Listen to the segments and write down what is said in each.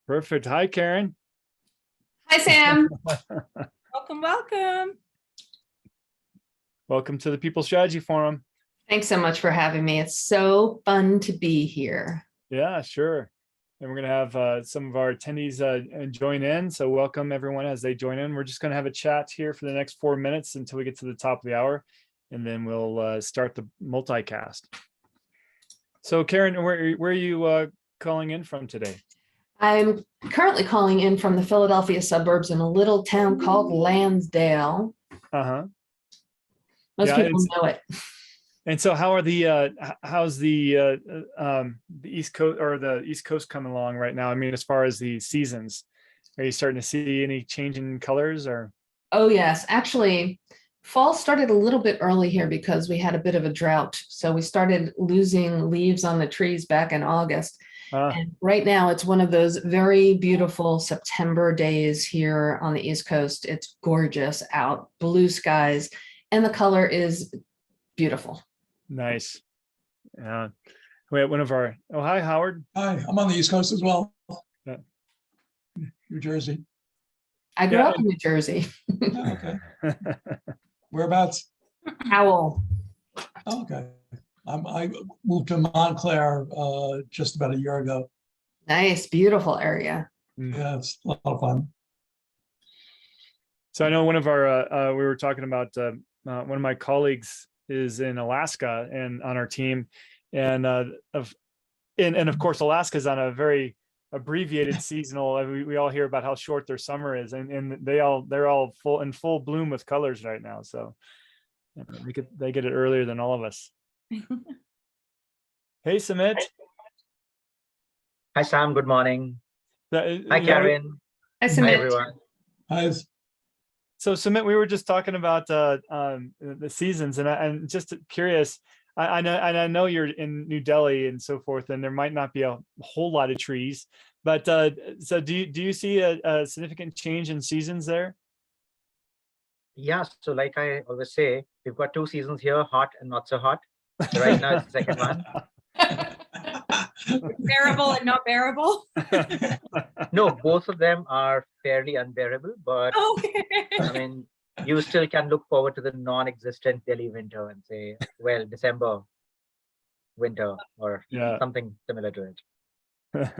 Perfect. Hi, Karin. Hi, Sam. Welcome, welcome. Welcome to the People Strategy Forum. Thanks so much for having me. It's so fun to be here. Yeah, sure. And we're going to have some of our attendees join in. So welcome everyone as they join in. We're just going to have a chat here for the next 4 minutes until we get to the top of the hour. And then we'll start the multicast. So Karin, where are you calling in from today? I'm currently calling in from the Philadelphia suburbs in a little town called Lansdale. Most people know it. And so how are how's the East Coast or the East Coast coming along right now? I mean, as far as the seasons, are you starting to see any change in colors or? Oh, yes. Actually, fall started a little bit early here because we had a bit of a drought. So we started losing leaves on the trees back in August. And right now it's one of those very beautiful September days here on the East Coast. It's gorgeous out, blue skies, and the color is beautiful. Nice. Yeah. We have one of our, oh, hi, Howard. Hi, I'm on the East Coast as well. Yeah. New Jersey. I grew up in New Jersey. Oh, okay. Whereabouts? Howell. Oh, okay. I moved to Montclair just about a year ago. Nice, beautiful area. Yeah, it's a lot of fun. So I know one of our, we were talking about one of my colleagues is in Alaska and on our team, and of course Alaska is on a very abbreviated seasonal. We all hear about how short their summer is, and they're all in full bloom with colors right now. So they get it earlier than all of us. Hey, Sumit. Hi, Sam. Good morning. Hi, Hi, Karin. Hi, Sumit. Hi, everyone. Hi. So Sumit, we were just talking about the seasons, and I'm just curious. I know you're in New Delhi and so forth, and there might not be a whole lot of trees, but so do you see a significant change in seasons there? Yeah. So like I always say, we've got two seasons here, hot and not so hot. So right now it's the second one. Bearable and not bearable. No, both of them are fairly unbearable, but Okay. I mean, you still can look forward to the non-existent Delhi winter and say, well, December winter or something similar to it.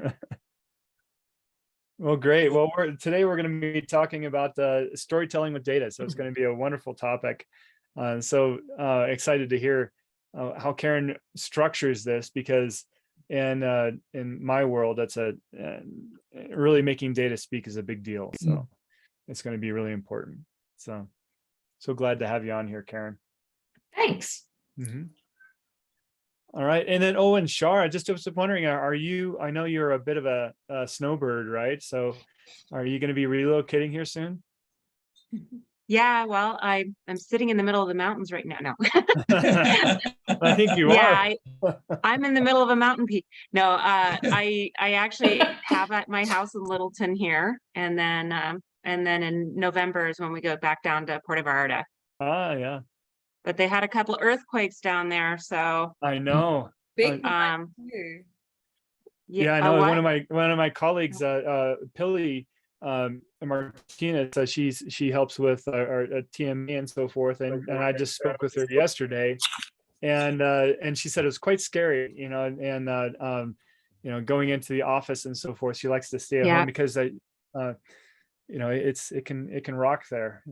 Well, great. Well, today we're going to be talking about storytelling with data. So it's going to be a wonderful topic. So excited to hear how Karin structures this, because in my world, that's really making data speak is a big deal. So it's going to be really important. So glad to have you on here, Karin. Thanks. All right. And then, and Char, I just was wondering, are you, I know you're a bit of a snowbird, right? So are you going to be relocating here soon? Yeah, well, I'm sitting in the middle of the mountains right now. No. I think you are. I'm in the middle of a mountain peak. No, I actually have at my house in Littleton here, and then in November is when we go back down to Puerto Vallarta. Ah, yeah. But they had a couple of earthquakes down there, so I know. Big yeah, I know. One of my colleagues, Pilly Martinez, she helps with our TME and so forth, and I just spoke with her yesterday, and she said it was quite scary, and going into the office and so forth. She likes to stay at home because it can rock there,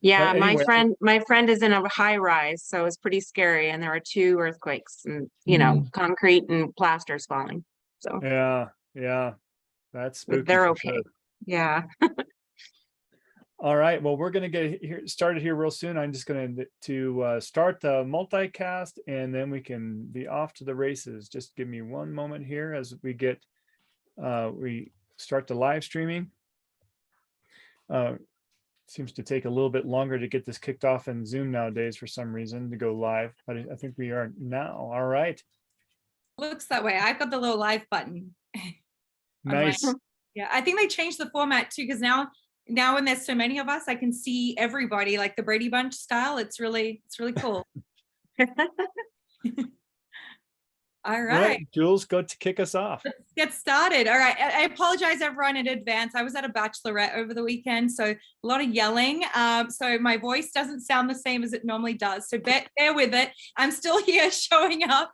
Yeah, anyway. my friend is in a high rise, so it's pretty scary, and there are 2 earthquakes, and concrete and plaster's falling. So yeah, that's spooky. But they're okay. Sure. Yeah. All right. Well, we're going to get started here real soon. I'm just going to start the multicast, and then we can be off to the races. Just give me one moment here as we start the live streaming. Seems to take a little bit longer to get this kicked off in Zoom nowadays for some reason to go live, but I think we are now. All right. Looks that way. I've got the little live button. Nice. Yeah, I think they changed the format too, because now when there's so many of us, I can see everybody like the Brady Bunch style. It's really cool. All right, right. Jules, go to kick us off. Let's get started. All right. I apologize, everyone, in advance. I was at a bachelorette over the weekend, so a lot of yelling. So my voice doesn't sound the same as it normally does. So bear with it. I'm still here showing up.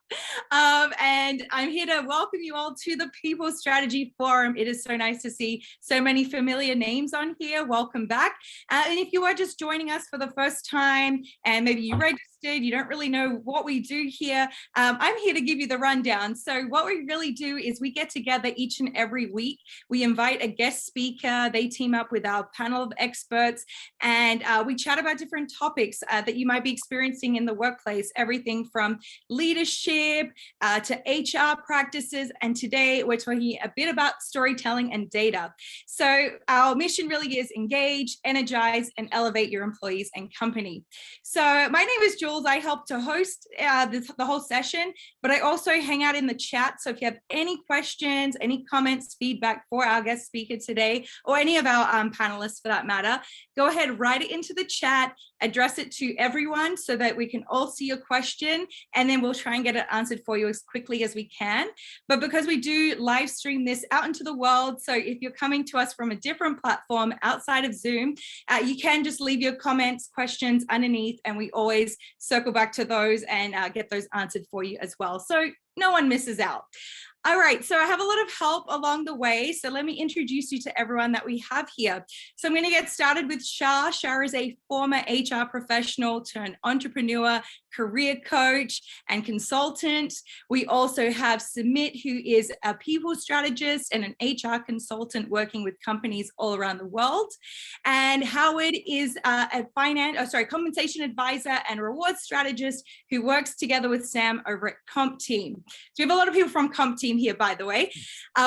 And I'm here to welcome you all to the People Strategy Forum. It is so nice to see so many familiar names on here. Welcome back. And if you are just joining us for the first time and maybe you registered, you don't really know what we do here, I'm here to give you the rundown. So what we really do is we get together each and every week. We invite a guest speaker. They team up with our panel of experts, and we chat about different topics that you might be experiencing in the workplace, everything from leadership to HR practices. And today we're talking a bit about storytelling and data. So our mission really is engage, energize, and elevate your employees and company. So my name is Jules. I help to host the whole session, but I also hang out in the chat. So if you have any questions, any comments, feedback for our guest speaker today, or any of our panelists for that matter, go ahead, write it into the chat, address it to everyone so that we can all see your question, and then we'll try and get it answered for you as quickly as we can. But because we do live stream this out into the world, so if you're coming to us from a different platform outside of Zoom, you can just leave your comments, questions underneath, and we always circle back to those and get those answered for you as well, so no one misses out. All right, so I have a lot of help along the way. So let me introduce you to everyone that we have here. So I'm going to get started with Char. Char is a former HR professional turned entrepreneur, career coach, and consultant. We also have Sumit, who is a people strategist and an HR consultant working with companies all around the world. And Howard is a compensation advisor and reward strategist who works together with Sam over at Comp Team. So we have a lot of people from Comp Team here, by the way.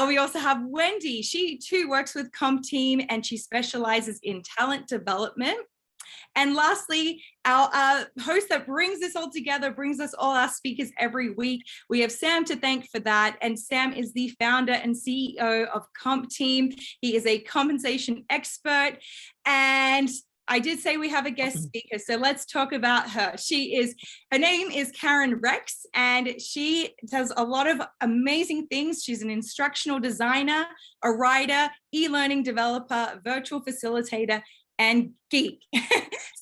We also have Wendy. She too works with Comp Team and she specializes in talent development. And lastly, our host that brings this all together, brings us all our speakers every week, we have Sam to thank for that. And Sam is the founder and CEO of Comp Team. He is a compensation expert. And I did say we have a guest speaker, so let's talk about her. Her name is Karin Rex, and she does a lot of amazing things. She's an instructional designer, a writer, e-learning developer, virtual facilitator, and Geek.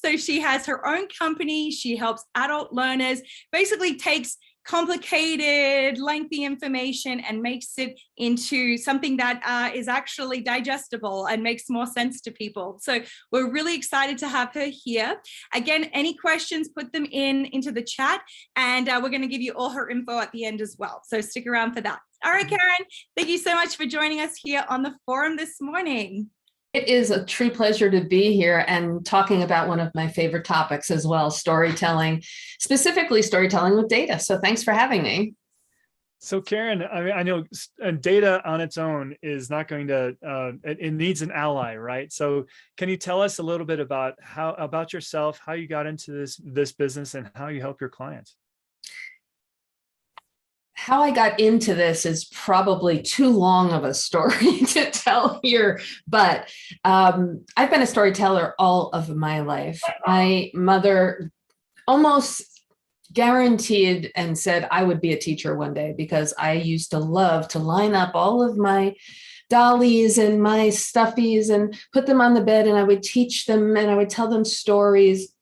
So she has her own company. She helps adult learners, basically takes complicated, lengthy information and makes it into something that is actually digestible and makes more sense to people. So we're really excited to have her here. Again, any questions, put them into the chat, and we're going to give you all her info at the end as well. So stick around for that. All right, Karin, thank you so much for joining us here on the forum this morning. It is a true pleasure to be here and talking about one of my favorite topics as well, storytelling, specifically storytelling with data. So thanks for having me. So Karin, I know data on its own is not going to, it needs an ally, right? So can you tell us a little bit about yourself, how you got into this business and how you help your clients? How I got into this is probably too long of a story to tell here, but I've been a storyteller all of my life. My mother almost guaranteed and said I would be a teacher one day because I used to love to line up all of my dollies and my stuffies and put them on the bed, and I would teach them and I would tell them stories.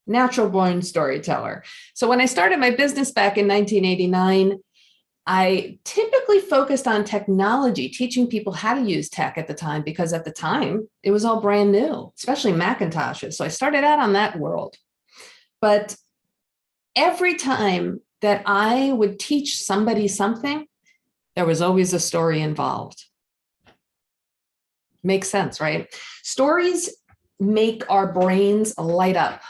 Natural born storyteller. So when I started my business back in 1989, I typically focused on technology, teaching people how to use tech at the time, because at the time it was all brand new, especially Macintoshes. So I started out on that world. But every time that I would teach somebody something, there was always a story involved. Makes sense, right? Stories make our brains light up.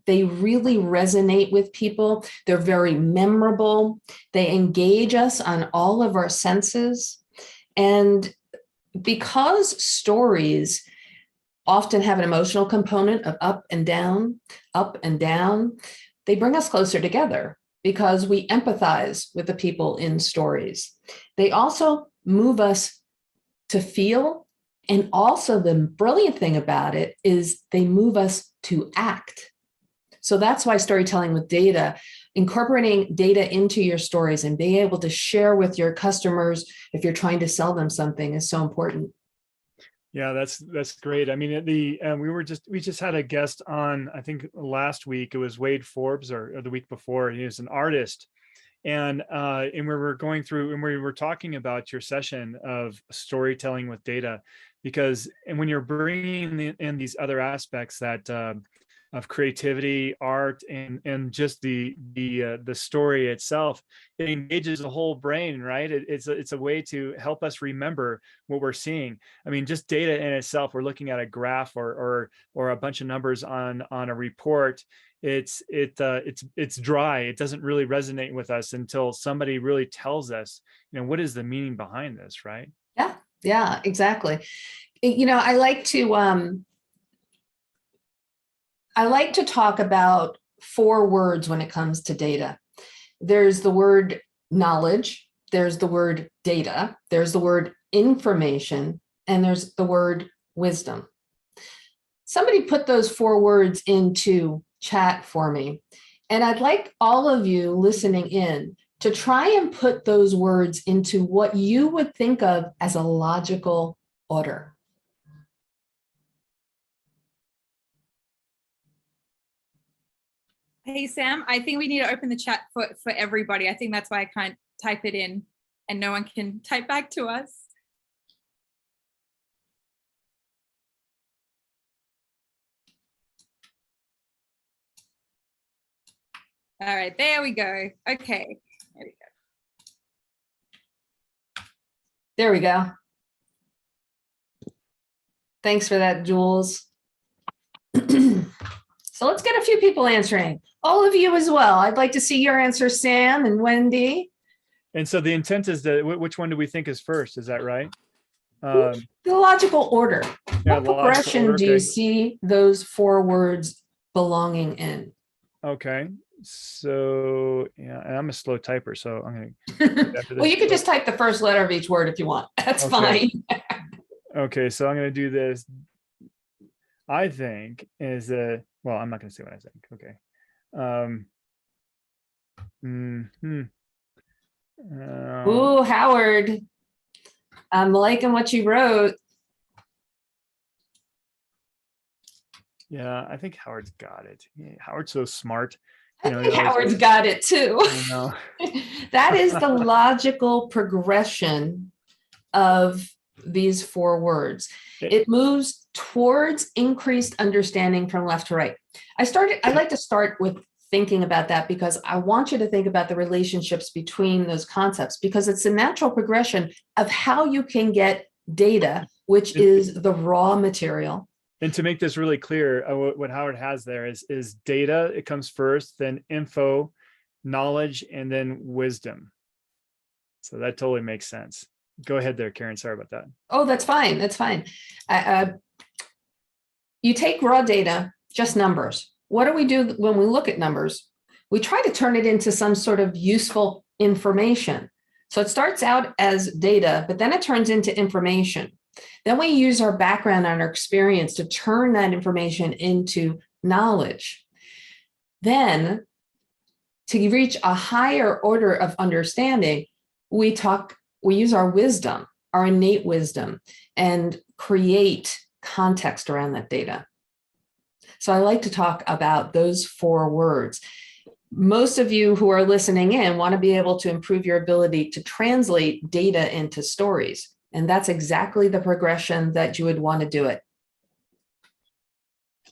They really resonate with people. They're very memorable. They engage us on all of our senses. And because stories often have an emotional component of up and down, they bring us closer together because we empathize with the people in stories. They also move us to feel. And also the brilliant thing about it is they move us to act. So that's why storytelling with data incorporating data into your stories and being able to share with your customers if you're trying to sell them something is so important. Yeah, that's great. I mean, we just had a guest on, I think last week. It was Wade Forbes, or the week before. He was an artist, and we were going through and we were talking about your session of storytelling with data, because when you're bringing in these other aspects that of creativity, art, and just the story itself, it engages the whole brain, right? It's a way to help us remember what we're seeing. I mean, just data in itself, we're looking at a graph or a bunch of numbers on a report. It's dry. It doesn't really resonate with us until somebody really tells us, what is the meaning behind this, right? Yeah, exactly. I like to talk about 4 words when it comes to data. There's the word knowledge, there's the word data, there's the word information, and there's the word wisdom. Somebody put those 4 words into chat for me. And I'd like all of you listening in to try and put those words into what you would think of as a logical order. Hey, Sam, I think we need to open the chat for everybody. I think that's why I can't type it in and no one can type back to us. All right, there we go. Okay, there we go. There we go. Thanks for that, Jules. So let's get a few people answering. All of you as well. I'd like to see your answer, Sam and Wendy. And so the intent is that which one do we think is first? Is that right? The logical order. Yeah, what progression order, do you see those 4 words belonging in? Okay. So, yeah, and I'm a slow typer, so I'm going to. Well, you could just type the first letter of each word if you want. That's fine. Okay, so I'm going to do this. I think is well, I'm not going to say what I think. Okay. Ooh, Howard. I'm liking what you wrote. Yeah, I think Howard's got it. Yeah, Howard's so smart. I think Howard's got it too. I know. That is the logical progression of these 4 words. It moves towards increased understanding from left to right. I like to start with thinking about that because I want you to think about the relationships between those concepts, because it's a natural progression of how you can get data, which is the raw material. And to make this really clear, what Howard has there is data. It comes first, then info, knowledge, and then wisdom. So that totally makes sense. Go ahead there, Karin. Sorry about that. Oh, that's fine. That's fine. You take raw data, just numbers. What do we do when we look at numbers? We try to turn it into some sort of useful information. So it starts out as data, but then it turns into information. Then we use our background and our experience to turn that information into knowledge. Then, to reach a higher order of understanding, we use our wisdom, our innate wisdom, and create context around that data. So I like to talk about those 4 words. Most of you who are listening in want to be able to improve your ability to translate data into stories. And that's exactly the progression that you would want to do it.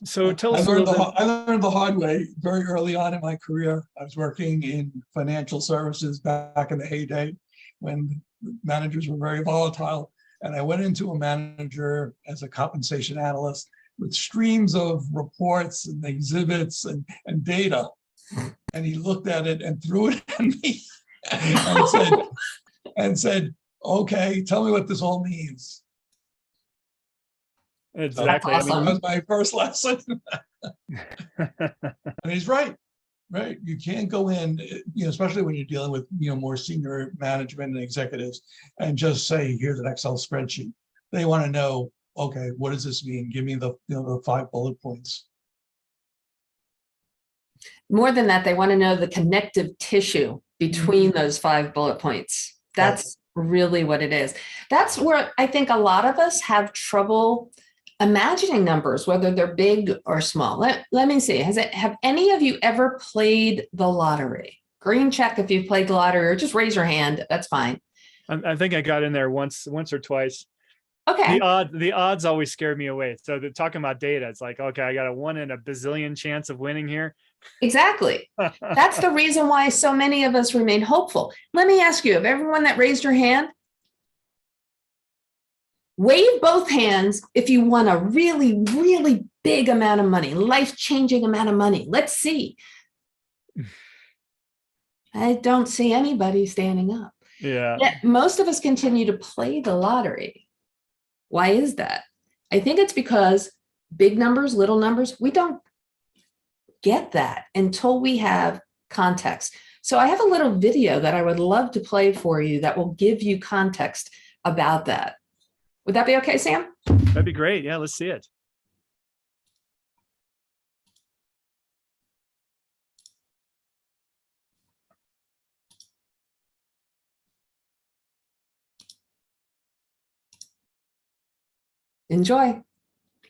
So tell us I learned the hard way very early on in my career. I was working in financial services back in the heyday when managers were very volatile. And I went into a manager as a compensation analyst with streams of reports and exhibits and data. And he looked at it and threw it at me and said, okay, tell me what this all means. Exactly. That's awesome. That was my first lesson. And he's right. You can't go in, especially when you're dealing with, more senior management and executives, and just say, here's an Excel spreadsheet. They want to know, okay, what does this mean? Give me the 5 bullet points. More than that, they want to know the connective tissue between those 5 bullet points. That's really what it is. That's where I think a lot of us have trouble imagining numbers, whether they're big or small. Let me see. Have any of you ever played the lottery? Green check if you've played the lottery, or just raise your hand. That's fine. I think I got in there once or twice. Okay. The odds always scare me away. So they're talking about data. It's like, okay, I got a 1 in a bazillion chance of winning here. Exactly. That's the reason why so many of us remain hopeful. Let me ask you, of everyone that raised your hand, wave both hands if you won a really, really big amount of money, life-changing amount of money. Let's see. I don't see anybody standing up. Yeah. Yet most of us continue to play the lottery. Why is that? I think it's because big numbers, little numbers, we don't get that until we have context. So I have a little video that I would love to play for you that will give you context about that. Would that be okay, Sam? That'd be great. Yeah, let's see it. Enjoy.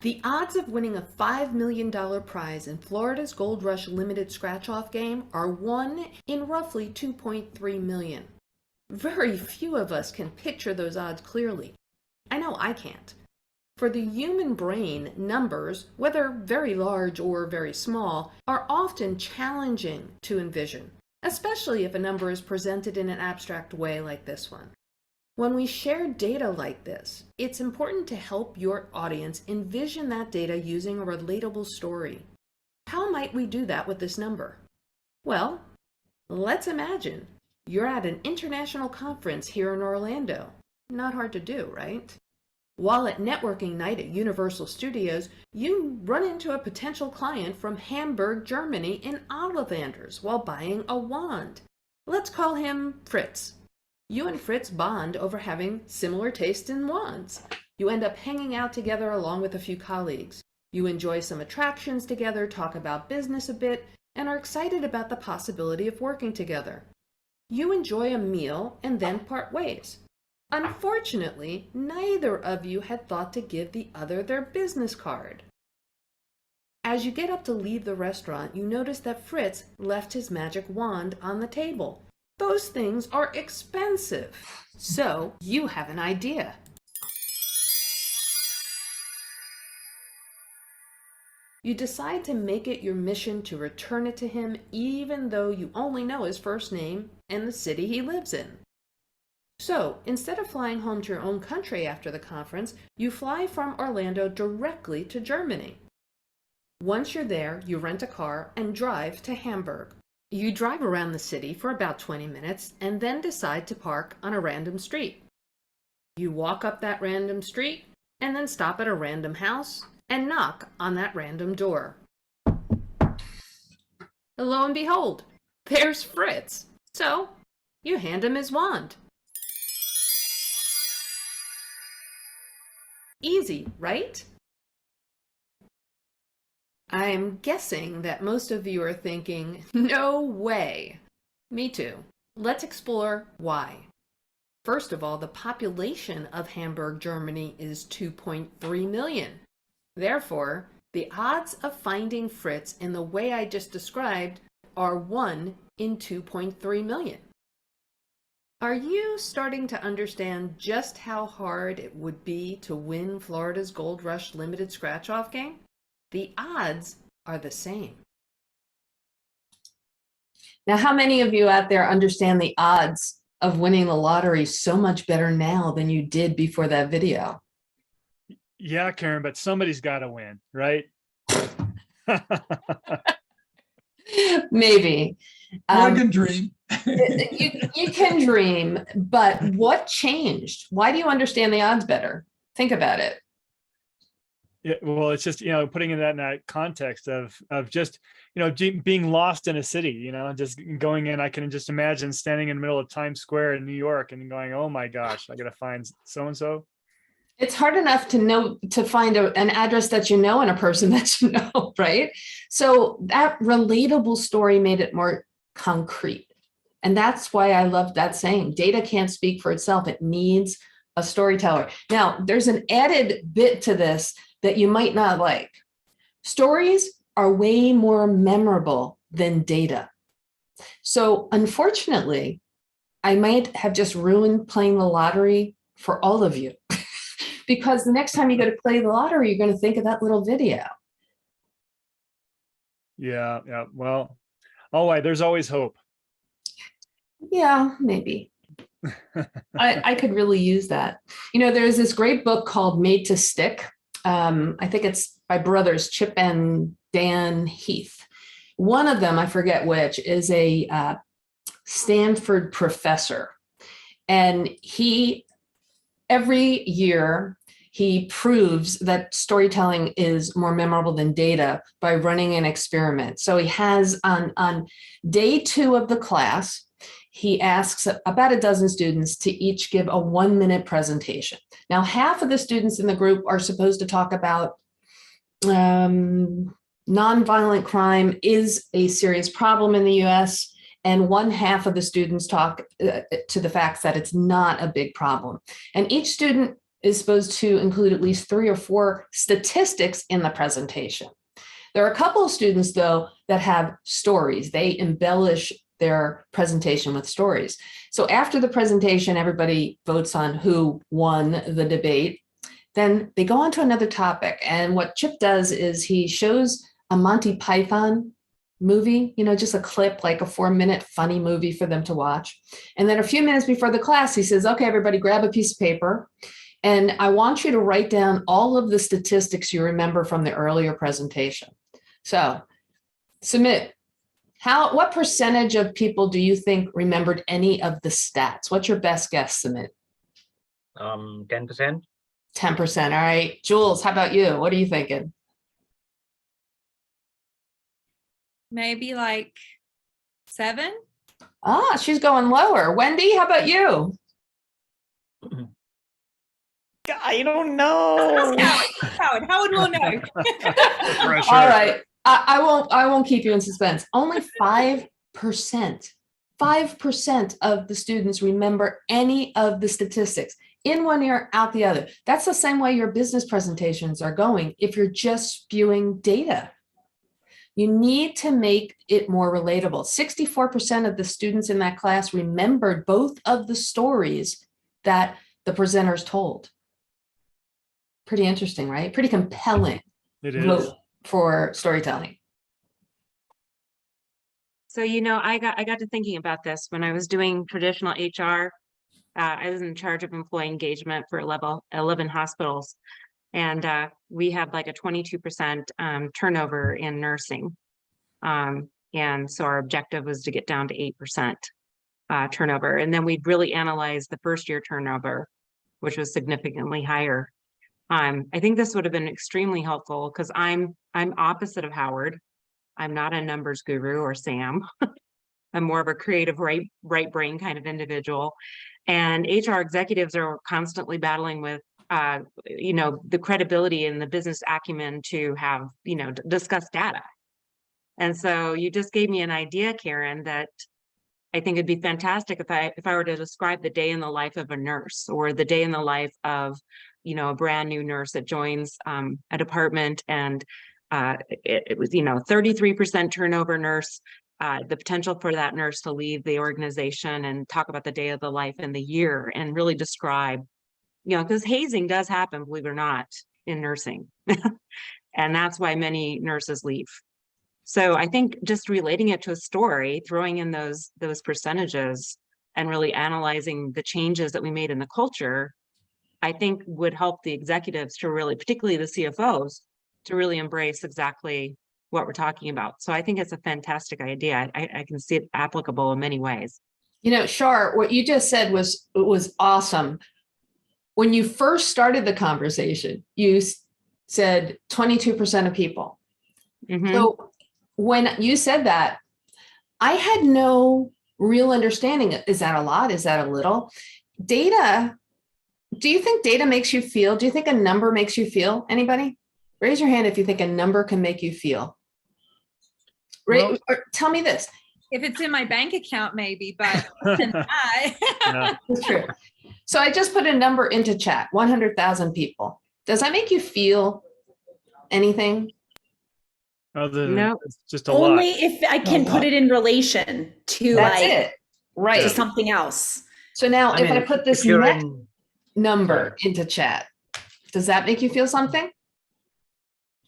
The odds of winning a $5 million prize in Florida's Gold Rush limited scratch-off game are 1 in roughly 2.3 million. Very few of us can picture those odds clearly. I know I can't. For the human brain, numbers, whether very large or very small, are often challenging to envision, especially if a number is presented in an abstract way like this one. When we share data like this, it's important to help your audience envision that data using a relatable story. How might we do that with this number? Well, let's imagine you're at an international conference here in Orlando. Not hard to do, right? While at networking night at Universal Studios, you run into a potential client from Hamburg, Germany in Ollivander's while buying a wand. Let's call him Fritz. You and Fritz bond over having similar tastes in wands. You end up hanging out together along with a few colleagues. You enjoy some attractions together, talk about business a bit, and are excited about the possibility of working together. You enjoy a meal and then part ways. Unfortunately, neither of you had thought to give the other their business card. As you get up to leave the restaurant, you notice that Fritz left his magic wand on the table. Those things are expensive. So you have an idea. You decide to make it your mission to return it to him even though you only know his first name and the city he lives in. So instead of flying home to your own country after the conference, you fly from Orlando directly to Germany. Once you're there, you rent a car and drive to Hamburg. You drive around the city for about 20 minutes and then decide to park on a random street. You walk up that random street and then stop at a random house and knock on that random door. Lo and behold, there's Fritz. So you hand him his wand. Easy, right? I'm guessing that most of you are thinking, no way. Me too. Let's explore why. First of all, the population of Hamburg, Germany is 2.3 million. Therefore, the odds of finding Fritz in the way I just described are 1 in 2.3 million. Are you starting to understand just how hard it would be to win Florida's Gold Rush limited scratch-off game? The odds are the same. Now, how many of you out there understand the odds of winning the lottery so much better now than you did before that video? Yeah, Karin, but somebody's got to win, right? Maybe. I can dream. You can dream, but what changed? Why do you understand the odds better? Think about it. Yeah, well, it's just, putting in that context of just, being lost in a city, just going in. I can just imagine standing in the middle of Times Square in New York and going, oh my gosh, I got to find so-and-so. It's hard enough to find an address that you know and a person that you know, right? So that relatable story made it more concrete. And that's why I love that saying, data can't speak for itself. It needs a storyteller. Now, there's an added bit to this that you might not like. Stories are way more memorable than data. So unfortunately, I might have just ruined playing the lottery for all of you. Because the next time you go to play the lottery, you're going to think of that little video. Yeah. Well, there's always hope. Yeah, maybe. I could really use that. There's this great book called Made to Stick. I think it's by brothers Chip and Dan Heath. One of them, I forget which, is a Stanford professor. And every year, he proves that storytelling is more memorable than data by running an experiment. So he has on day 2 of the class, he asks about a dozen students to each give a 1-minute presentation. Now, half of the students in the group are supposed to talk about nonviolent crime is a serious problem in the US, and 1/2 of the students talk to the fact that it's not a big problem. And each student is supposed to include at least 3 or 4 statistics in the presentation. There are a couple of students, though, that have stories. They embellish their presentation with stories. So after the presentation, everybody votes on who won the debate. Then they go on to another topic. And what Chip does is he shows a Monty Python movie, just a clip, like a 4-minute funny movie for them to watch. And then a few minutes before the class, he says, okay, everybody grab a piece of paper. And I want you to write down all of the statistics you remember from the earlier presentation. So, Sumit, what percentage of people do you think remembered any of the stats? What's your best guess, Sumit? 10%. 10%. All right. Jules, how about you? What are you thinking? Maybe like 7. She's going lower. Wendy, how about you? I don't know. Howard will know. All right. I won't keep you in suspense. Only 5%. 5% of the students remember any of the statistics in one ear, out the other. That's the same way your business presentations are going if you're just spewing data. You need to make it more relatable. 64% of the students in that class remembered both of the stories that the presenters told. Pretty interesting, right? Pretty compelling. It is. Vote for storytelling. So, I got to thinking about this when I was doing traditional HR. I was in charge of employee engagement for 11 hospitals. And we had like a 22% turnover in nursing. And so our objective was to get down to 8% turnover. And then we'd really analyze the first year turnover, which was significantly higher. I think this would have been extremely helpful because I'm opposite of Howard. I'm not a numbers guru or Sam. I'm more of a creative right brain kind of individual. And HR executives are constantly battling with the credibility and the business acumen to have, discuss data. And so you just gave me an idea, Karin, that I think it'd be fantastic if I were to describe the day in the life of a nurse or the day in the life of, a brand new nurse that joins a department, and it was, 33% turnover nurse, the potential for that nurse to leave the organization, and talk about the day of the life and the year and really describe, because hazing does happen, believe it or not, in nursing. And that's why many nurses leave. So I think just relating it to a story, throwing in those percentages and really analyzing the changes that we made in the culture, I think would help the executives to really, particularly the CFOs, to really embrace exactly what we're talking about. So I think it's a fantastic idea. I can see it applicable in many ways. Char, what you just said was awesome. When you first started the conversation, you said 22% of people. Mm-hmm. So when you said that, I had no real understanding. Is that a lot? Is that a little? Data Do you think data makes you feel? Do you think a number makes you feel? Anybody? Raise your hand if you think a number can make you feel. Well, Or tell me this. If it's in my bank account, maybe, but yeah. That's true. So I just put a number into chat, 100,000 people. Does that make you feel anything? Other than No. it's just a Only lot. if I can put it in relation to That's like it. Right. to something else. So now I if mean, I put this if you're next in, number into chat, does that make you feel something?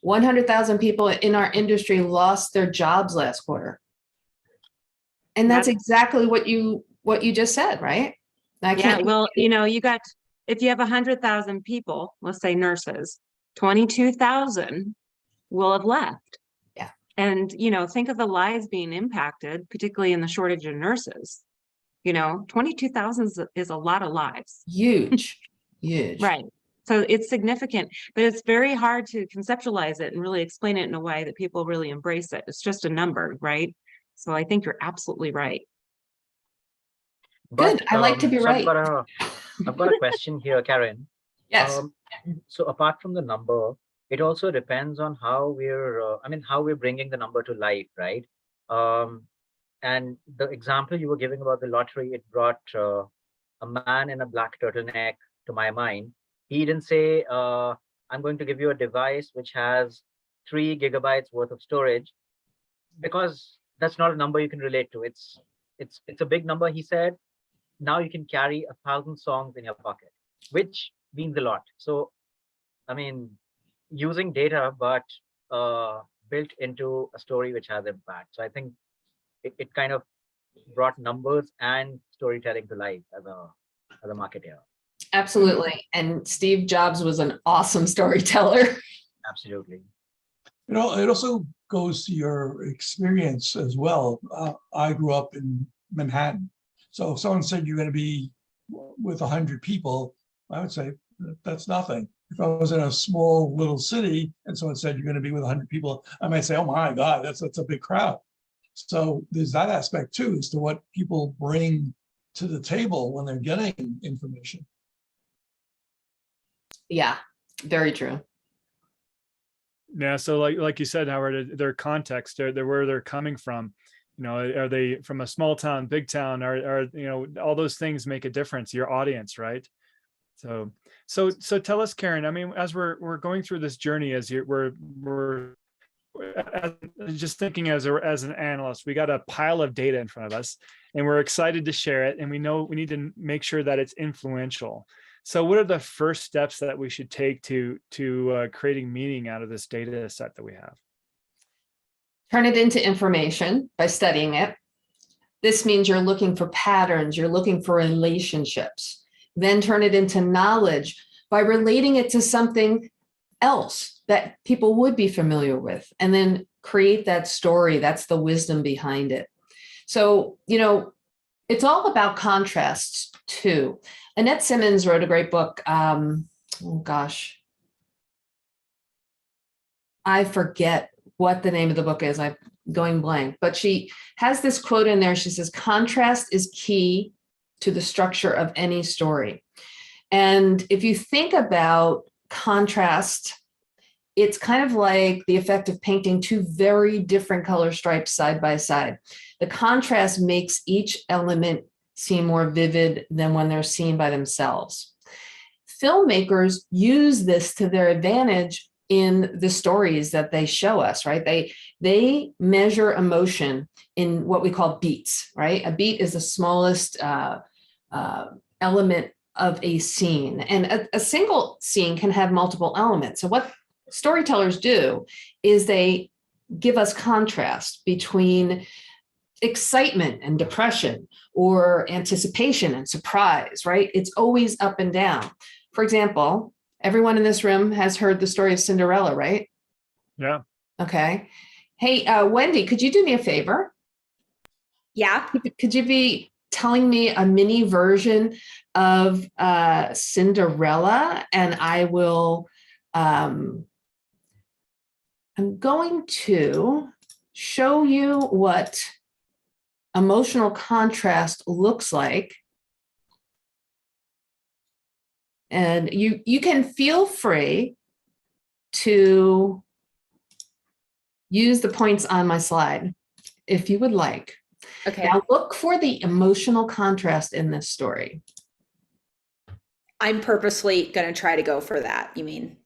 100,000 people in our industry lost their jobs last quarter. And that's exactly what you just said, right? Yeah, well, you know, if you have 100,000 people, let's say nurses, 22,000 will have left. Yeah. And, you know, think of the lives being impacted, particularly in the shortage of nurses. You know, 22,000 is a lot of lives. Huge, huge. Right. So it's significant, but it's very hard to conceptualize it and really explain it in a way that people really embrace it. It's just a number, right? So I think you're absolutely right. Good. I like to be right. I've got a question here, Karin. Yes. So apart from the number, it also depends on how we're bringing the number to life, right? And the example you were giving about the lottery, it brought a man in a black turtleneck to my mind. He didn't say, I'm going to give you a device which has 3 gigabytes worth of storage, because that's not a number you can relate to. It's a big number. He said, now you can carry 1,000 songs in your pocket, which means a lot. So, I mean, using data, but built into a story which has impact. So I think it kind of brought numbers and storytelling to life as a marketer. Absolutely. And Steve Jobs was an awesome storyteller. Absolutely. You know, it also goes to your experience as well. I grew up in Manhattan. So if someone said you're going to be with 100 people, I would say that's nothing. If I was in a small little city and someone said you're going to be with 100 people, I might say, oh my God, that's a big crowd. So there's that aspect too, as to what people bring to the table when they're getting information. Yeah, very true. Yeah. So like you said, Howard, their context, they're where they're coming from. You know, are they from a small town, big town, are you know, all those things make a difference, your audience, right? So tell us, Karin, I mean, as we're going through this journey, as we're just thinking as an analyst, we got a pile of data in front of us and we're excited to share it. And we know we need to make sure that it's influential. So what are the first steps that we should take to creating meaning out of this data set that we have? Turn it into information by studying it. This means you're looking for patterns, you're looking for relationships. Then turn it into knowledge by relating it to something else that people would be familiar with, and then create that story. That's the wisdom behind it. So, you know, it's all about contrasts too. Annette Simmons wrote a great book. Oh gosh, I forget what the name of the book is. I'm going blank, but she has this quote in there. She says, contrast is key to the structure of any story. And if you think about contrast, it's kind of like the effect of painting 2 very different color stripes side by side. The contrast makes each element seem more vivid than when they're seen by themselves. Filmmakers use this to their advantage in the stories that they show us, right? They measure emotion in what we call beats, right? A beat is the smallest element of a scene, and a single scene can have multiple elements. So what storytellers do is they give us contrast between excitement and depression, or anticipation and surprise, right? It's always up and down. For example, everyone in this room has heard the story of Cinderella, right? Yeah. Okay. Hey, Wendy, could you do me a favor? Yeah. Could you be telling me a mini version of Cinderella? And I will, I'm going to show you what emotional contrast looks like And you can feel free to use the points on my slide if you would like. Okay. Now look for the emotional contrast in this story. I'm purposely going to try to go for that, you mean?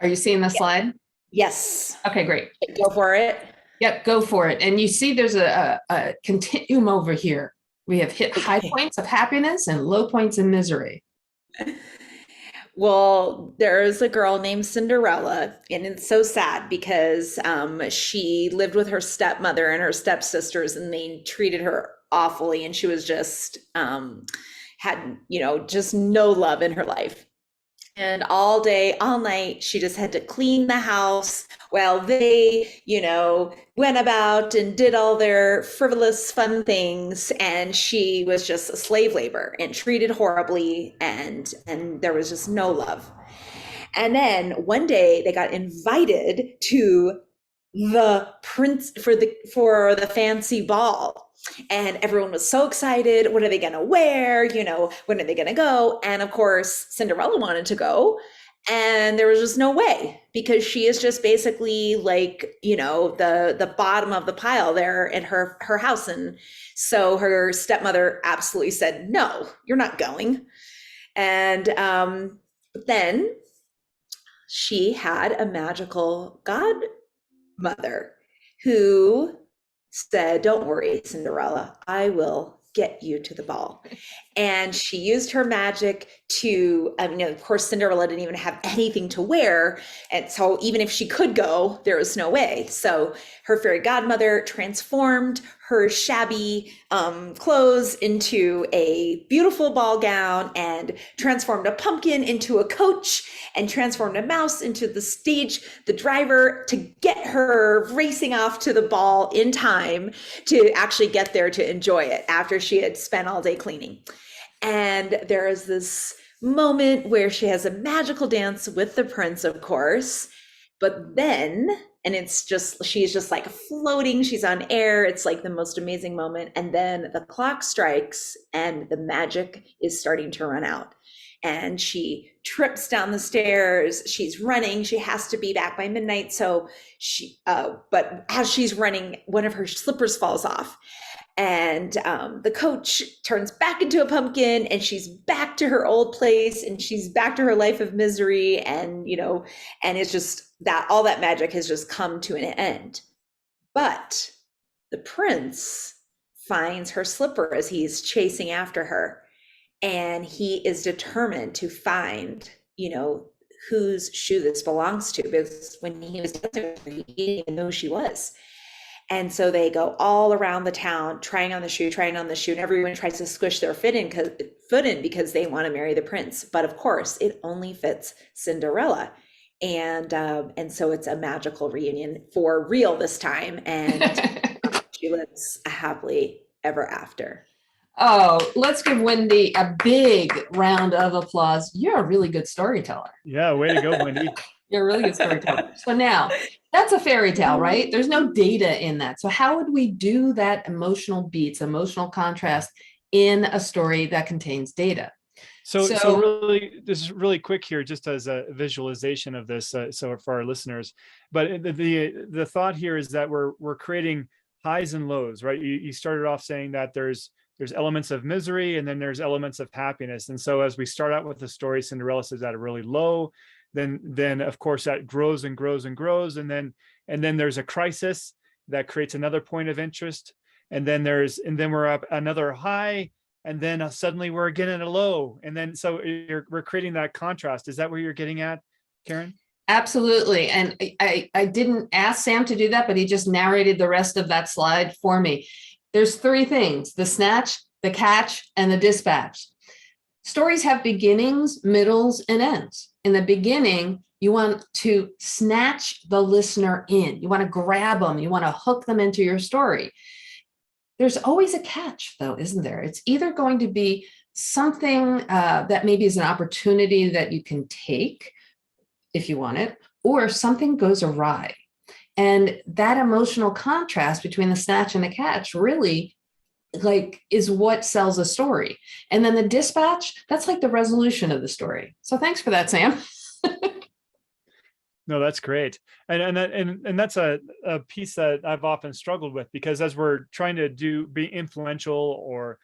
Are you seeing the slide? Yes. Okay, great. Go for it. Yep, go for it. And you see there's a continuum over here. We have hit high points of happiness and low points of misery. Well, there's a girl named Cinderella, and it's so sad because she lived with her stepmother and her stepsisters, and they treated her awfully, and she was just had, just no love in her life. And all day, all night, she just had to clean the house while they, went about and did all their frivolous, fun things. And she was just a slave labor and treated horribly. And there was just no love. And then one day they got invited to the prince for the fancy ball. And everyone was so excited. What are they going to wear? When are they going to go? And of course, Cinderella wanted to go. And there was just no way, because she is just basically like, the bottom of the pile there in her house. And so her stepmother absolutely said, no, you're not going. And then she had a magical godmother who said, don't worry, Cinderella, I will get you to the ball. And she used her magic to, of course, Cinderella didn't even have anything to wear. And so even if she could go, there was no way. So her fairy godmother transformed her shabby clothes into a beautiful ball gown, and transformed a pumpkin into a coach, and transformed a mouse into the driver, to get her racing off to the ball in time to actually get there to enjoy it after she had spent all day cleaning. And there is this moment where she has a magical dance with the prince, of course, but then, and she's just like floating, she's on air. It's like the most amazing moment. And then the clock strikes and the magic is starting to run out. And she trips down the stairs. She's running. She has to be back by midnight. So but as she's running, one of her slippers falls off. And the coach turns back into a pumpkin, and she's back to her old place, and she's back to her life of misery. And, and it's just that all that magic has just come to an end. But the prince finds her slipper as he's chasing after her, and he is determined to find, whose shoe this belongs to, because when he was dancing, he didn't even know who she was. And so they go all around the town trying on the shoe, and everyone tries to squish their foot in because they want to marry the prince. But of course, it only fits Cinderella. And so it's a magical reunion for real this time. And she lives happily ever after. Oh, let's give Wendy a big round of applause. You're a really good storyteller. Yeah, way to go, Wendy. You're a really good storyteller. So now, that's a fairy tale, right? There's no data in that. So how would we do that emotional beats, emotional contrast in a story that contains data? So really, this is really quick here, just as a visualization of this, so for our listeners. But the thought here is that we're creating highs and lows, right? You started off saying that there's elements of misery, and then there's elements of happiness. And so as we start out with the story, Cinderella is at a really low. Then of course that grows and grows and grows, and then there's a crisis that creates another point of interest, and then we're up another high, and then suddenly we're again at a low, and then so we're creating that contrast. Is that where you're getting at, Karin? Absolutely. And I didn't ask Sam to do that, but he just narrated the rest of that slide for me. There's three things: the snatch, the catch, and the dispatch. Stories have beginnings, middles, and ends. In the beginning, you want to snatch the listener in. You want to grab them. You want to hook them into your story. There's always a catch, though, isn't there? It's either going to be something that maybe is an opportunity that you can take if you want it, or something goes awry. And that emotional contrast between the snatch and the catch really like is what sells a story. And then the dispatch, that's like the resolution of the story. So thanks for that, Sam. No, that's great. And that's a piece that I've often struggled with, because as we're trying to be influential or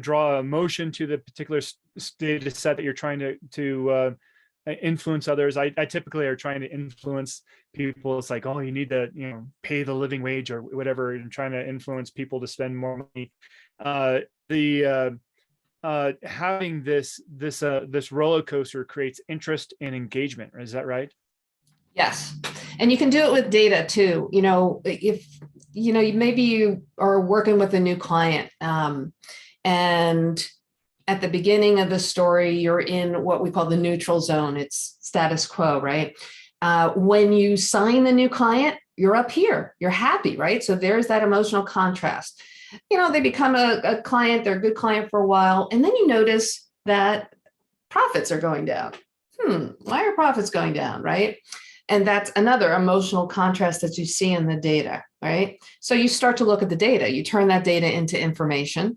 draw emotion to the particular data set that you're trying to influence others, I typically are trying to influence people. It's like, oh, you need to, pay the living wage or whatever, and trying to influence people to spend more money. Having this roller coaster creates interest and engagement. Is that right? Yes. And you can do it with data too. If, maybe you are working with a new client, and at the beginning of the story, you're in what we call the neutral zone. It's status quo, right? When you sign the new client, you're up here, you're happy, right? So there's that emotional contrast. They become a client, they're a good client for a while, and then you notice that profits are going down. Why are profits going down, right? And that's another emotional contrast that you see in the data, right? So you start to look at the data, you turn that data into information,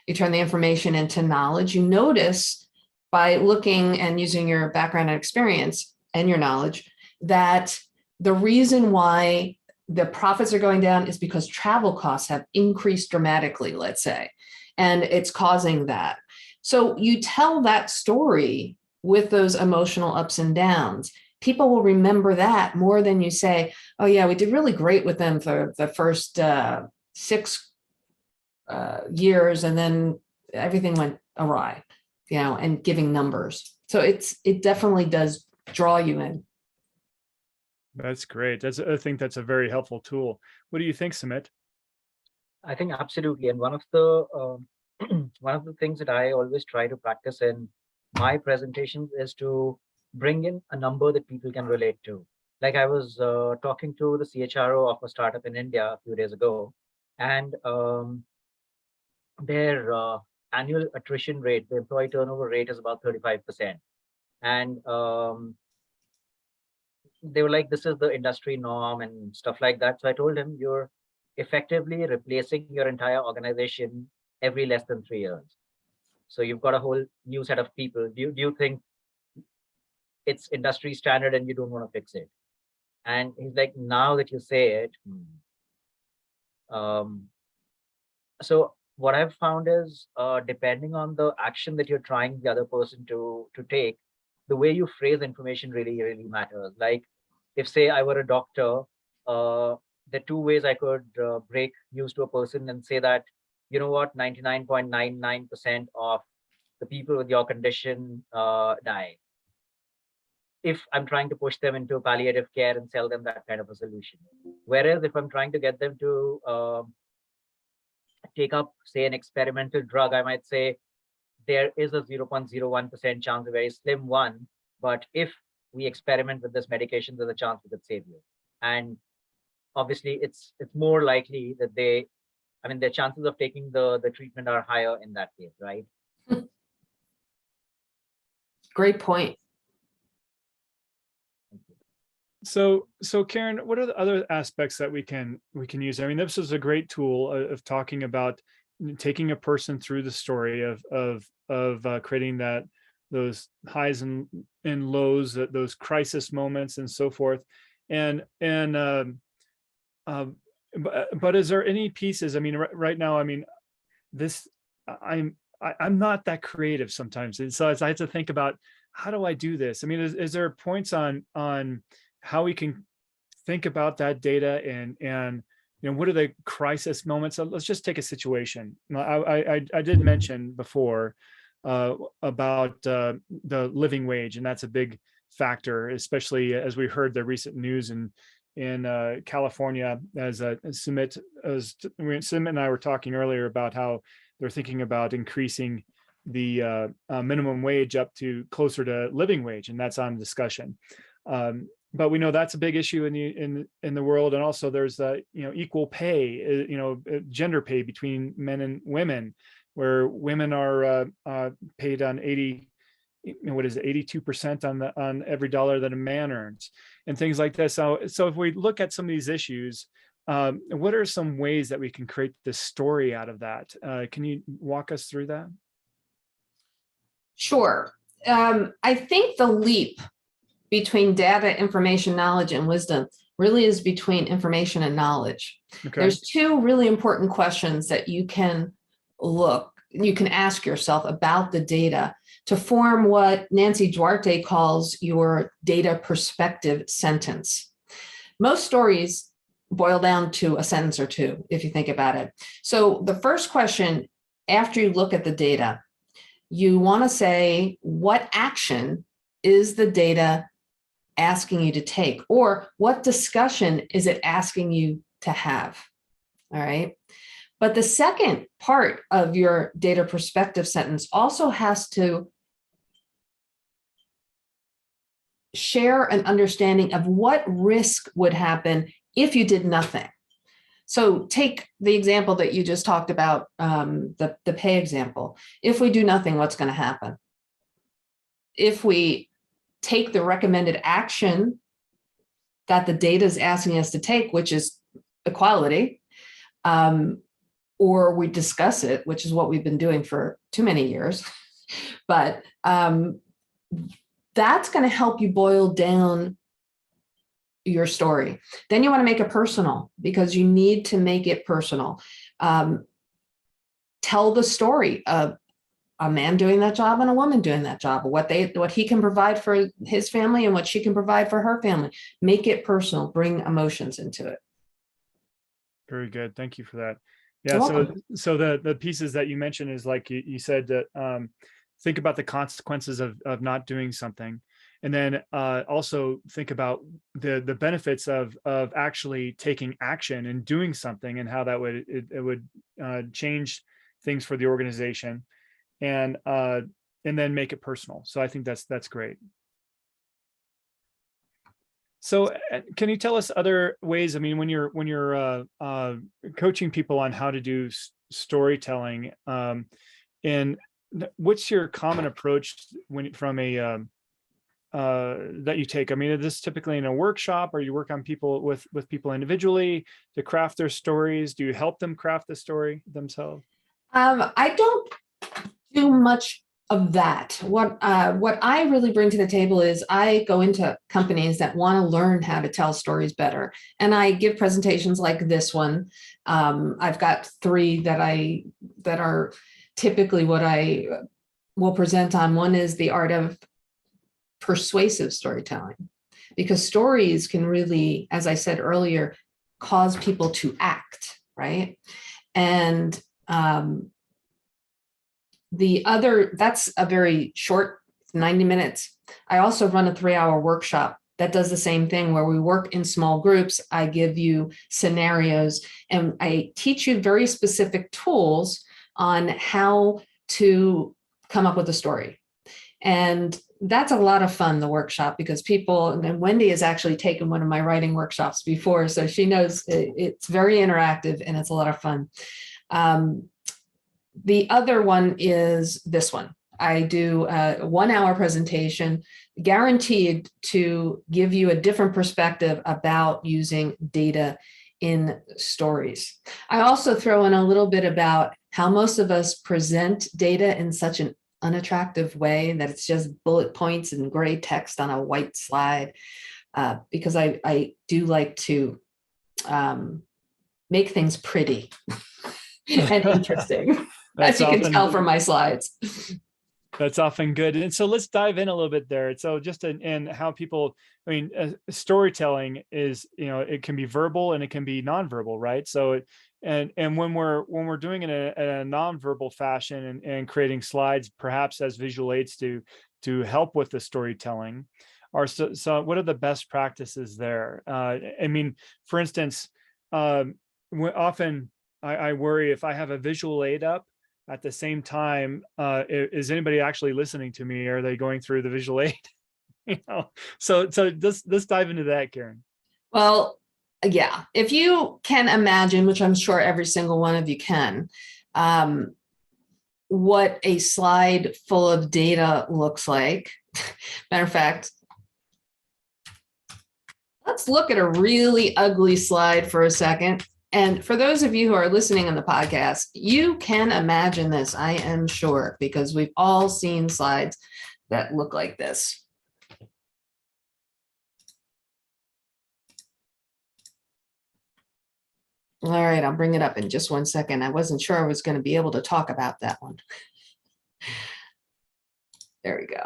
you turn the information into knowledge. You notice by looking and using your background and experience and your knowledge that the reason why the profits are going down is because travel costs have increased dramatically, let's say, and it's causing that. So you tell that story with those emotional ups and downs. People will remember that more than you say, oh yeah, we did really great with them for the first 6 years, and then everything went awry, and giving numbers. So it definitely does draw you in. That's great. I think that's a very helpful tool. What do you think, Sumit? I think absolutely. And one of the things that I always try to practice in my presentations is to bring in a number that people can relate to. Like I was talking to the CHRO of a startup in India a few days ago, and their annual attrition rate, the employee turnover rate, is about 35%. And they were like, this is the industry norm and stuff like that. So I told him, you're effectively replacing your entire organization every less than 3 years. So you've got a whole new set of people. Do you think it's industry standard and you don't want to fix it? And he's like, now that you say it. So what I've found is, depending on the action that you're trying the other person to take, the way you phrase information really, really matters. Like if, say, I were a doctor, there are 2 ways I could break news to a person and say that, you know what, 99.99% of the people with your condition die. If I'm trying to push them into palliative care and sell them that kind of a solution. Whereas if I'm trying to get them to take up, say, an experimental drug, I might say there is a 0.01% chance, a very slim one, but if we experiment with this medication, there's a chance we could save you. And obviously it's more likely that their chances of taking the treatment are higher in that case, right? Great point. So Karin, what are the other aspects that we can use? I mean, this is a great tool of talking about taking a person through the story of creating those highs and lows, those crisis moments and so forth. But is there any pieces? I mean, right now, I mean, I'm not that creative sometimes, and so I have to think about, how do I do this? I mean, is there points on how we can think about that data and what are the crisis moments? So let's just take a situation. I did mention before about the living wage, and that's a big factor, especially as we heard the recent news in California, as Sumit and I were talking earlier about how they're thinking about increasing the minimum wage up to closer to living wage, and that's on discussion. But we know that's a big issue in the world, and also there's equal pay, gender pay between men and women, where women are paid on 82% on every dollar that a man earns, and things like this. So if we look at some of these issues, what are some ways that we can create this story out of that? Can you walk us through that? Sure. I think the leap between data, information, knowledge, and wisdom really is between information and knowledge. Okay. There's two really important questions that you can ask yourself about the data to form what Nancy Duarte calls your data perspective sentence. Most stories boil down to a sentence or two, if you think about it. So the first question, after you look at the data, you want to say, what action is the data asking you to take? Or what discussion is it asking you to have? All right. But the second part of your data perspective sentence also has to share an understanding of what risk would happen if you did nothing. So take the example that you just talked about, the pay example. If we do nothing, what's going to happen? If we take the recommended action that the data is asking us to take, which is equality, or we discuss it, which is what we've been doing for too many years, but that's going to help you boil down your story. Then you want to make it personal, because you need to make it personal. Tell the story of a man doing that job and a woman doing that job, what he can provide for his family and what she can provide for her family. Make it personal, bring emotions into it. Very good. Thank you for that. Yeah. So the pieces that you mentioned is like you said that think about the consequences of not doing something. And then also think about the benefits of actually taking action and doing something, and how that would change things for the organization, and then make it personal. So I think that's great. So can you tell us other ways? I mean, when you're coaching people on how to do storytelling, and what's your common approach from a that you take? I mean, is this typically in a workshop, or you work on people with people individually to craft their stories? Do you help them craft the story themselves? I don't do much of that. What I really bring to the table is I go into companies that want to learn how to tell stories better, and I give presentations like this one. I've got 3 that are typically what I will present on. One is the art of persuasive storytelling, because stories can really, as I said earlier, cause people to act, right? And the other, that's a very short 90 minutes. I also run a 3-hour workshop that does the same thing, where we work in small groups. I give you scenarios and I teach you very specific tools on how to come up with a story. And that's a lot of fun, the workshop, because people, and Wendy has actually taken one of my writing workshops before, so she knows it's very interactive and it's a lot of fun. The other one is this one. I do a 1-hour presentation guaranteed to give you a different perspective about using data in stories. I also throw in a little bit about how most of us present data in such an unattractive way that it's just bullet points and gray text on a white slide, because I do like to make things pretty and interesting, as you can tell from my slides. That's often good. And so let's dive in a little bit there. So just in how people, I mean, storytelling is, it can be verbal and it can be nonverbal, right? So, and when we're doing it in a nonverbal fashion and creating slides, perhaps as visual aids to help with the storytelling, so what are the best practices there? I mean, for instance, often I worry if I have a visual aid up at the same time, is anybody actually listening to me? Are they going through the visual aid? So let's dive into that, Karin. Well, yeah, if you can imagine, which I'm sure every single one of you can, what a slide full of data looks like. Matter of fact, Let's look at a really ugly slide for a second. And for those of you who are listening on the podcast, you can imagine this, I am sure, because we've all seen slides that look like this. All right, I'll bring it up in just one second. I wasn't sure I was going to be able to talk about that one. There we go.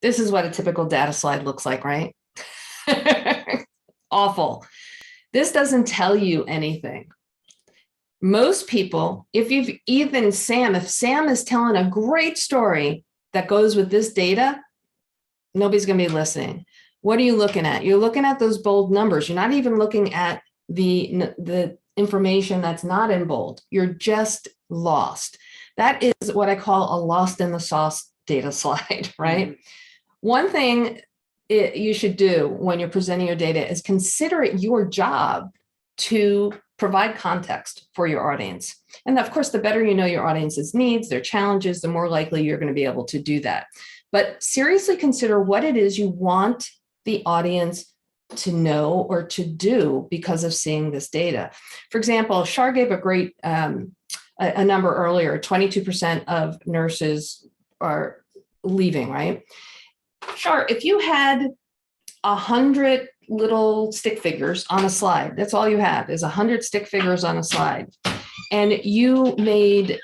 This is what a typical data slide looks like, right? Awful. This doesn't tell you anything. Most people, if Sam is telling a great story that goes with this data, nobody's going to be listening. What are you looking at? You're looking at those bold numbers. You're not even looking at the information that's not in bold. You're just lost. That is what I call a lost in the sauce data slide, right? Mm-hmm. One thing you should do when you're presenting your data is consider it your job to provide context for your audience. And of course, the better you know your audience's needs, their challenges, the more likely you're going to be able to do that. But seriously consider what it is you want the audience to know or to do because of seeing this data. For example, Char gave a great a number earlier, 22% of nurses are leaving, right? Char, if you had 100 little stick figures on a slide, that's all you have is 100 stick figures on a slide, and you made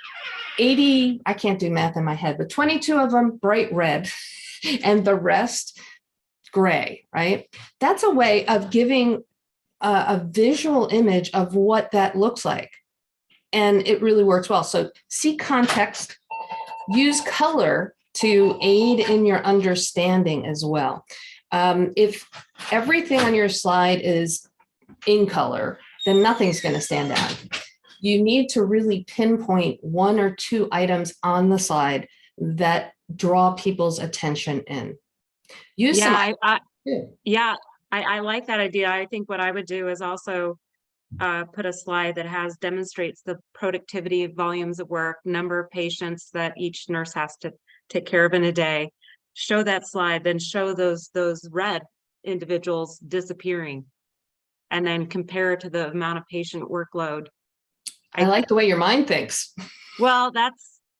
80, I can't do math in my head, but 22 of them bright red and the rest gray, right? That's a way of giving a visual image of what that looks like. And it really works well. So see context, use color to aid in your understanding as well. If everything on your slide is in color, then nothing's going to stand out. You need to really pinpoint one or two items on the slide that draw people's attention in. I like that idea. I think what I would do is also put a slide that demonstrates the productivity, volumes of work, number of patients that each nurse has to take care of in a day. Show that slide, then show those red individuals disappearing, and then compare it to the amount of patient workload. I like the way your mind thinks. Well,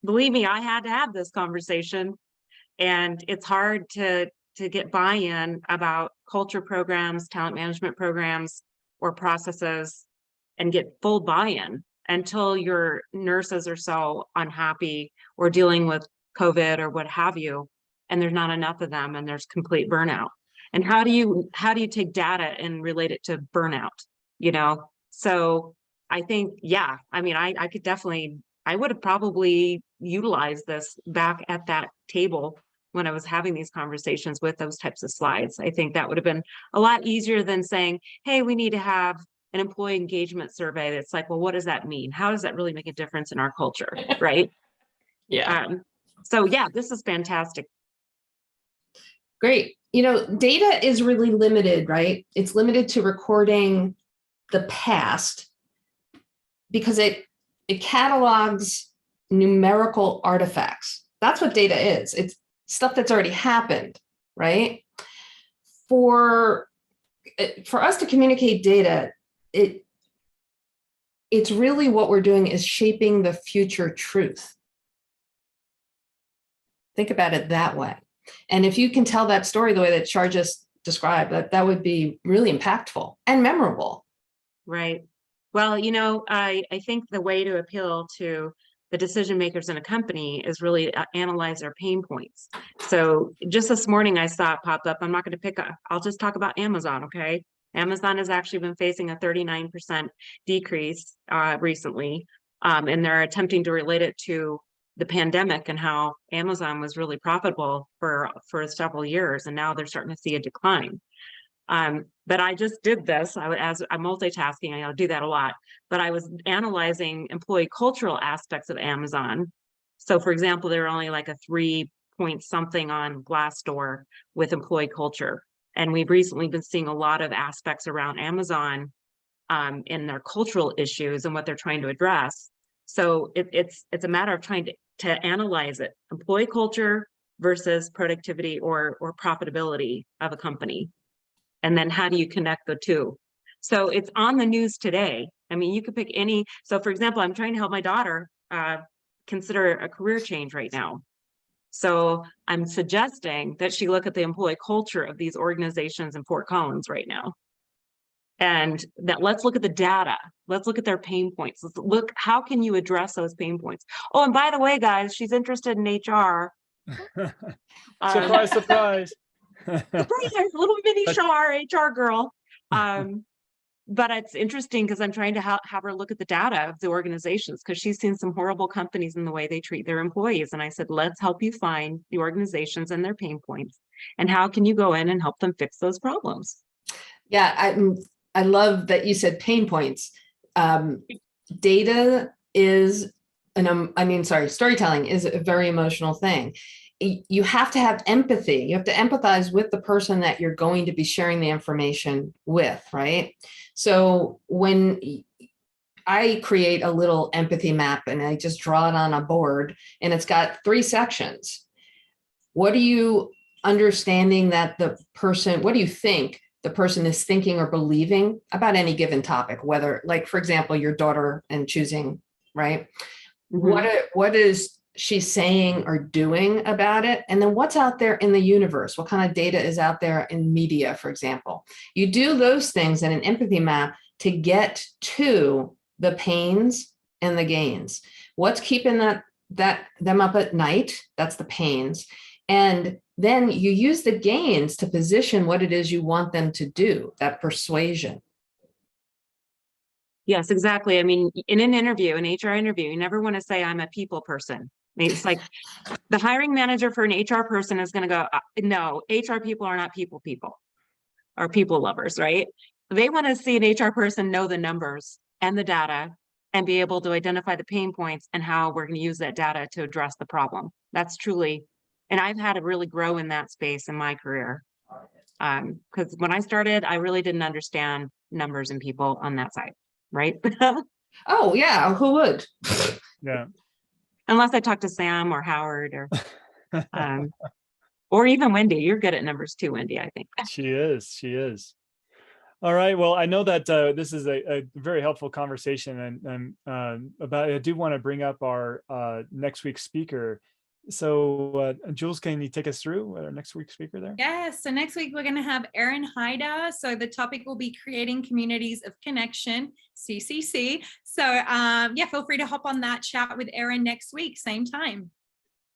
believe me, I had to have this conversation, and it's hard to get buy-in about culture programs, talent management programs, or processes, and get full buy-in until your nurses are so unhappy or dealing with COVID or what have you, and there's not enough of them, and there's complete burnout. And how do you take data and relate it to burnout? So I think, I could definitely, I would have probably utilized this back at that table when I was having these conversations with those types of slides. I think that would have been a lot easier than saying, hey, we need to have an employee engagement survey. That's like, well, what does that mean? How does that really make a difference in our culture, right? Yeah. So yeah, this is fantastic. Great. Data is really limited, right? It's limited to recording the past because it catalogs numerical artifacts. That's what data is. It's stuff that's already happened, right? For us to communicate data, it's really what we're doing is shaping the future truth. Think about it that way. And if you can tell that story the way that Char just described, that would be really impactful and memorable. Right. Well, I think the way to appeal to the decision makers in a company is really analyze their pain points. So just this morning, I saw it pop up. I'm not going to I'll just talk about Amazon, okay? Amazon has actually been facing a 39% decrease recently, and they're attempting to relate it to the pandemic and how Amazon was really profitable for several years, and now they're starting to see a decline. But I just did this. As I'm multitasking, I'll do that a lot. But I was analyzing employee cultural aspects of Amazon. So, for example, there are only like a 3-point something on Glassdoor with employee culture, and we've recently been seeing a lot of aspects around Amazon in their cultural issues and what they're trying to address. So it's a matter of trying to analyze it. Employee culture versus productivity or profitability of a company? And then how do you connect the two? So it's on the news today. I mean, you could pick any. So for example, I'm trying to help my daughter consider a career change right now. So I'm suggesting that she look at the employee culture of these organizations in Fort Collins right now. And that let's look at the data. Let's look at their pain points. Let's look, how can you address those pain points? Oh, and by the way, guys, she's interested in HR. Surprise, surprise. Surprise, little mini Char, HR girl. But it's interesting because I'm trying to have her look at the data of the organizations, because she's seen some horrible companies in the way they treat their employees. And I said, let's help you find the organizations and their pain points. And how can you go in and help them fix those problems? Yeah, I love that you said pain points. Data is, storytelling is a very emotional thing. You have to have empathy. You have to empathize with the person that you're going to be sharing the information with, right? So when I create a little empathy map and I just draw it on a board and it's got 3 sections, what are you understanding that the person, what do you think the person is thinking or believing about any given topic, whether, like, for example, your daughter and choosing, right? Mm-hmm. What is she saying or doing about it? And then what's out there in the universe? What kind of data is out there in media, for example? You do those things in an empathy map to get to the pains and the gains. What's keeping them up at night? That's the pains. And then you use the gains to position what it is you want them to do, that persuasion. Yes, exactly. I mean, in an interview, an HR interview, you never want to say, I'm a people person. I mean, it's like the hiring manager for an HR person is going to go, no, HR people are not people or people lovers, right? They want to see an HR person know the numbers and the data and be able to identify the pain points and how we're going to use that data to address the problem. That's truly, and I've had to really grow in that space in my career. Because when I started, I really didn't understand numbers and people on that side, right? Oh yeah, who would? Yeah. Unless I talked to Sam or Howard or even Wendy. You're good at numbers too, Wendy, I think. She is. All right. Well, I know that this is a very helpful conversation, and about, I do want to bring up our next week's speaker. So Jules, can you take us through our next week's speaker there? Yes. So next week we're going to have Erin Haida. So the topic will be creating communities of connection, CCC. So yeah, feel free to hop on that chat with Erin next week, same time.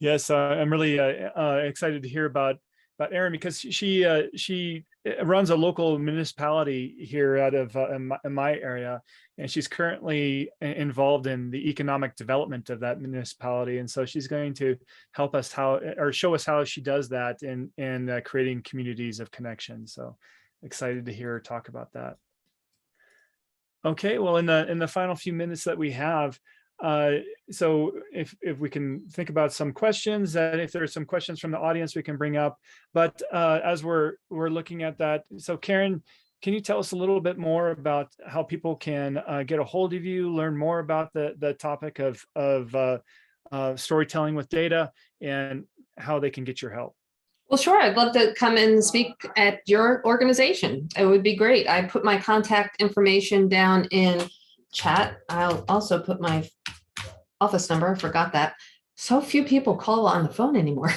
Yes, I'm really excited to hear about Erin, because she runs a local municipality here out of in my area, and she's currently involved in the economic development of that municipality. And so she's going to help us show us how she does that in creating communities of connection. So excited to hear her talk about that. Okay, well, in the final few minutes that we have, so if we can think about some questions, that if there's some questions from the audience we can bring up, but as we're looking at that, so Karin, can you tell us a little bit more about how people can get a hold of you, learn more about the topic of storytelling with data, and how they can get your help? Well, sure. I'd love to come and speak at your organization. It would be great. I put my contact information down in chat. I'll also put my office number. I forgot that. So few people call on the phone anymore.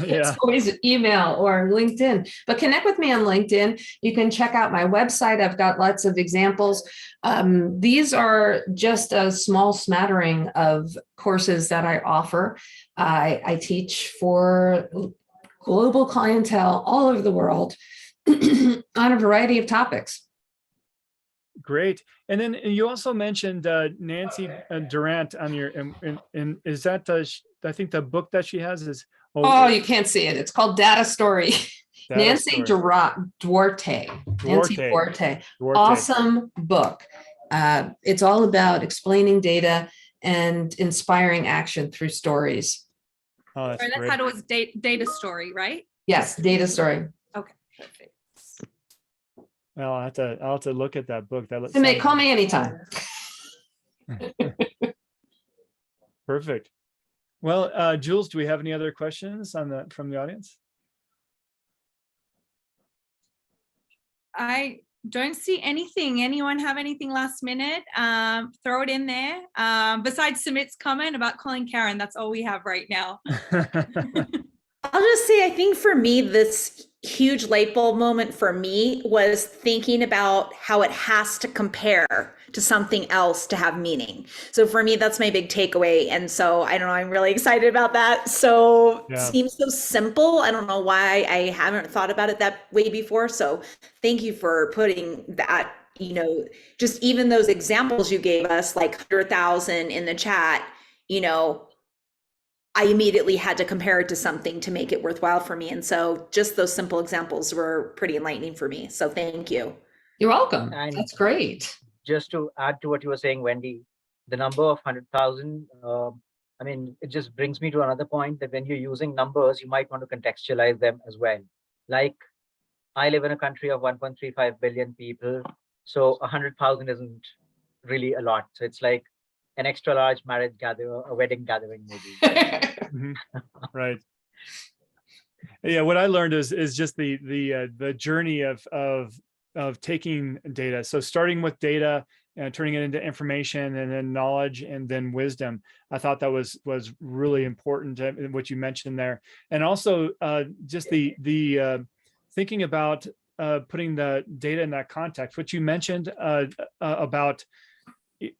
Yeah. It's always email or LinkedIn, but connect with me on LinkedIn. You can check out my website. I've got lots of examples. These are just a small smattering of courses that I offer. I teach for global clientele all over the world on a variety of topics. Great. And then you also mentioned Nancy Durant on your, and is that, I think the book that she has is. Oh, you can't see it. It's called Data Story. Nancy Duarte. Nancy Duarte. Awesome book. It's all about explaining data and inspiring action through stories. Oh, that's great. That title was Data Story, right? Yes, Data Story. Okay, perfect. Well, I'll have to look at that book. Call me anytime. Perfect. Well, Jules, do we have any other questions from the audience? I don't see anything. Anyone have anything last minute? Throw it in there. Besides Sumit's comment about calling Karen, that's all we have right now. I'll just say, I think for me, this huge light bulb moment for me was thinking about how it has to compare to something else to have meaning. So for me, that's my big takeaway. And so I don't know, I'm really excited about that. So it seems so simple. I don't know why I haven't thought about it that way before. So thank you for putting that, you know, just even those examples you gave us, like 100,000 in the chat, you know, I immediately had to compare it to something to make it worthwhile for me. And so just those simple examples were pretty enlightening for me. So thank you. You're welcome. And That's great. just to add to what you were saying, Wendy, the number of 100,000, I mean, it just brings me to another point that when you're using numbers, you might want to contextualize them as well. Like, I live in a country of 1.35 billion people. So 100,000 isn't really a lot. So it's like an extra large marriage gathering, a wedding gathering maybe. Right. Yeah, what I learned is just the journey of taking data. So starting with data and turning it into information, and then knowledge, and then wisdom. I thought that was really important, what you mentioned there. And also just the thinking about putting the data in that context, what you mentioned about,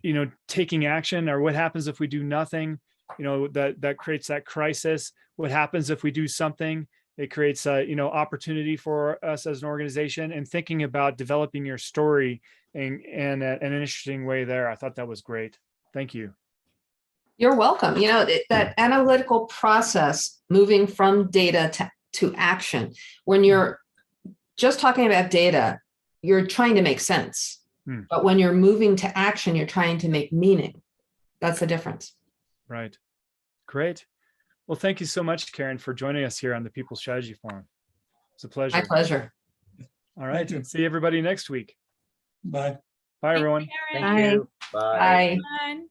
you know, taking action, or what happens if we do nothing, you know, that creates that crisis. What happens if we do something? It creates a, you know, opportunity for us as an organization, and thinking about developing your story in an interesting way there. I thought that was great. Thank you. You're welcome. You know, that analytical process, moving from data to action, when you're just talking about data, you're trying to make sense. But when you're moving to action, you're trying to make meaning. That's the difference. Right. Great. Well, thank you so much, Karin, for joining us here on the People Strategy Forum. It's a pleasure. My pleasure. All right. And see everybody next week. Bye. Bye, everyone. Karen. Thank you. Bye. Bye.